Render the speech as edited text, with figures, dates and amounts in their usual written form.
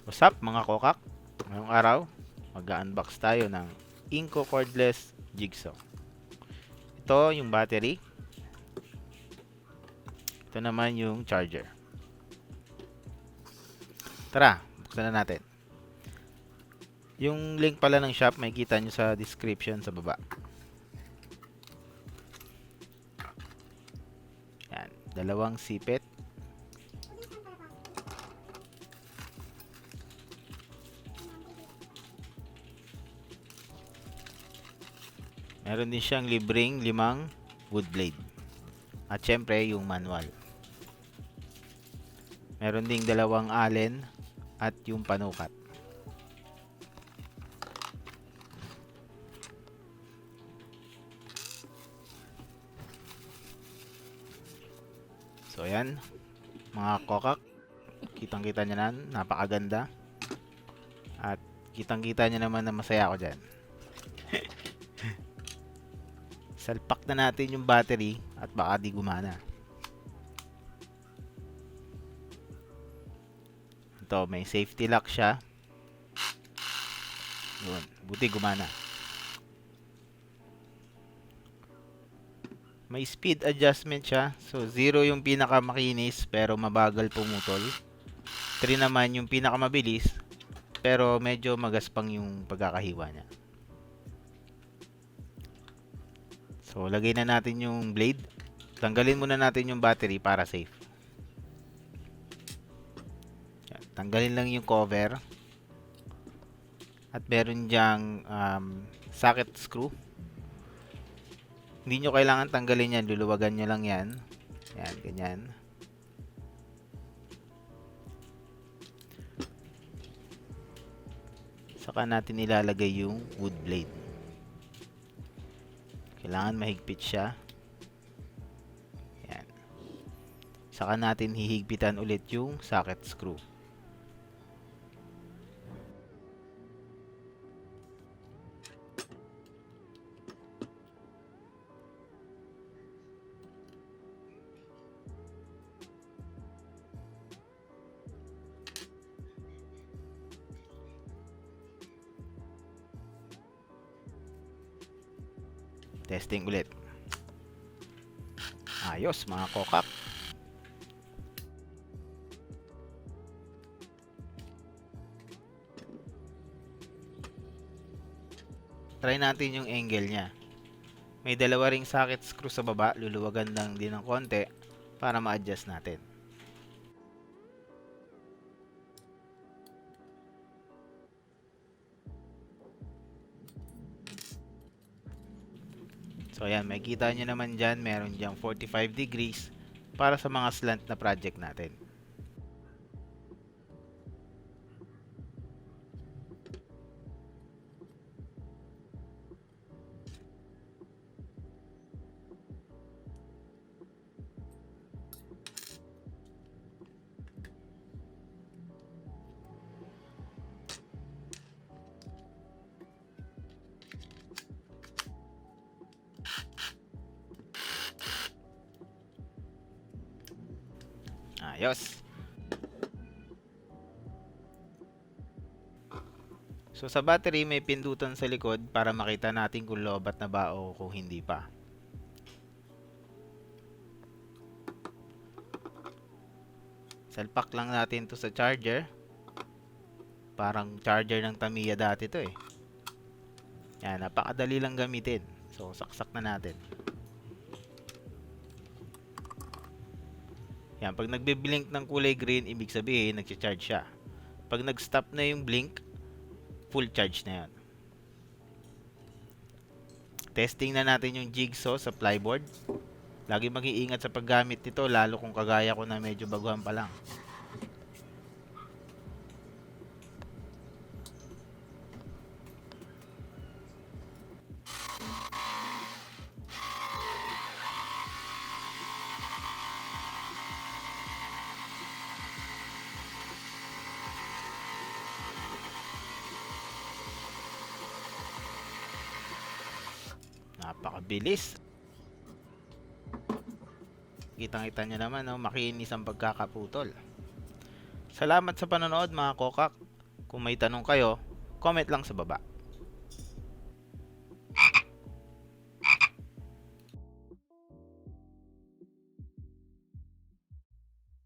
What's up mga kokak? Ngayong araw, mag-unbox tayo ng Inco Cordless Jigsaw. Ito yung battery. Ito naman yung charger. Tara, buksan na natin. Yung link pala ng shop, may kita nyo sa description sa baba. Yan, dalawang sipit. Meron din siyang libreng 5 wood blade. At syempre, yung manual. Meron ding dalawang allen at yung panukat. So ayan, mga kokak, kitang-kita nyo na, napakaganda. At kitang-kita nyo naman na masaya ako dyan. Salpak na natin yung battery at baka di gumana. Ito, may safety lock siya. Yun, buti gumana. May speed adjustment siya. So 0 yung pinakamakinis pero mabagal pumutol. 3 naman yung pinakamabilis pero medyo magaspang yung pagkakahiwa niya. So lagay na natin yung blade. Tanggalin muna natin yung battery para safe. Yan, tanggalin lang yung cover. At meron dyang socket screw. Hindi nyo kailangan tanggalin yan. Luluwagan nyo lang yan. Yan, ganyan. Saka natin ilalagay yung wood blade. Kailangan mahigpit siya. Yan. Saka natin hihigpitan ulit yung socket screw. Testing ulit. Ayos mga kokak. Try natin yung angle niya. May dalawa ring socket screw sa baba. Luluwagan lang din ng konti para ma-adjust natin. So ayan, makikita nyo naman dyan, meron dyang 45 degrees para sa mga slant na project natin. Ayos. So sa battery may pindutan sa likod para makita natin kung lobat na ba o kung hindi pa. Salpak lang natin to sa charger. Parang charger ng Tamiya dati to eh. Yan, napakadali lang gamitin. So saksak na natin. Yan, pag nagbe-blink ng kulay green, ibig sabihin nagcha-charge siya. Pag nag-stop na yung blink, full charge na yan. Testing na natin yung jigsaw sa plyboard. Lagi mag-iingat sa paggamit nito, lalo kung kagaya ko na medyo baguhan pa lang. Napakabilis. Kitang-kita nyo naman, no? Makinis ang pagkakaputol. Salamat sa panonood mga kokak. Kung may tanong kayo, comment lang sa baba.